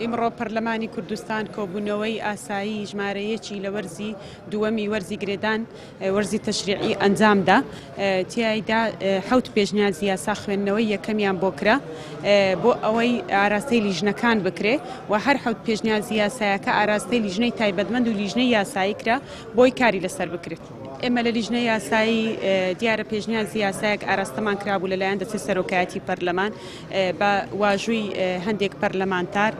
ئیمڕۆ پەرلەمانی کوردستان کۆبوونەوەی ئاسایی ژمارەیەکی لە وەرزی دووەمی وەرزی گرێدان وەرزی تەشریعی ئەنجامدا. تیایدا حەوت پێشنیازی یاسا خوێندنەوەی یەکەمیان بۆ کرا بۆ ئەوەی ئاراستەی لیژنەکان بکرێ و هەر حەوت پێشنیازی یاسایەکە ئاراستەی لیژنەی تایبەتمەند و لیژنەی یاسایی کرا بۆی کاری لەسەر بکرێت. ئێمە لە لیژنەی یاسایی دیارە پێشنیازی یاسایەک ئاراستەمان کرابوو لەلایەن دەچێت سەرۆکایەتی پەرلەمان بە واژووی هەندێک پەرلەمانتار،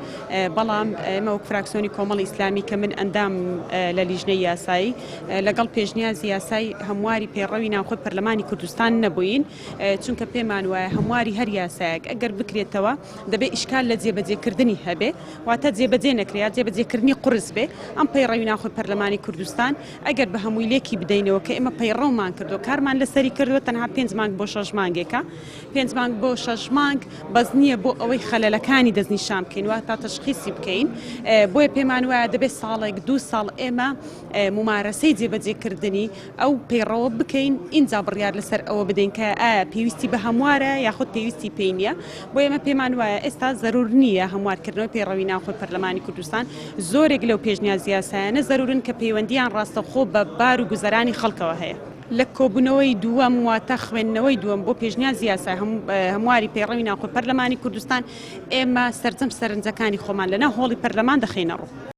بەڵام ئێمە وەک فراکسیۆنی کۆمەڵی ئیسلامی کە من ئەندام لە لیژنەی یاسایی لەگەڵ پێشنیازی یاسایی هەمواری پێڕەوی ناوخۆی پەرلەمانی کوردستان نەبووین، چونکە پێمان وایە هەمواری هەر یاسایەک ئەگەر بکرێتەوە دەبێت ئیشکال لە جێبەجێکردنی هەبێ، واتە جێبەجێ نەکرێت جێبەجێکردنی قورس بێ. ئەم پەیڕەوی ناوخۆی پەرلەمانی کوردستان ئەگەر بە هەمووی لێکی بدەینەوە کە ئێمە پەیڕەومان کردو کارمان لەسەری کردووە تەنها 5 مانگ بۆ 6 مانگێکە، 5 مانگ بۆ 6 مانگ بەس نییە بۆ ئەوەی خەلەلەکانی دەستنیشان بکەین و تا تەشخیصی بکەین. بۆیە پێمان وایە دەبێت ساڵێک 2 ساڵ ئێمە ممارەسەی جێبەجێکردنی ئەو پەیڕەوە بکەین، ئینجا بڕیار لەسەر ئەوە بدەین کە ئایا پێویستی بە هەموارە یاخود پێویستی پێی نییە. بۆ ئێمە پێمان وایە ئێستا زەرور نییە هەموارکردنەوەی پەیڕەوی ناوخۆی پەرلەمانی کوردستان. زۆرێک لەو پێشنیازی یاسایانە زەرورن کە پەیوەندیان ڕاستەوخۆ بە بار و گوزەرانی خەڵکەوە هەیە. لە کۆبوونەوەی دووەم واتە خوێندنەوەی دووەم بۆ پێشنیازی یاسای هەمواری پەیڕەوی ناوخۆی پەرلەمانی کوردستان ئێمە سەرجەم سەرنجەکانی خۆمان لەناو هۆڵی پەرلەمان دەخینە ڕوو.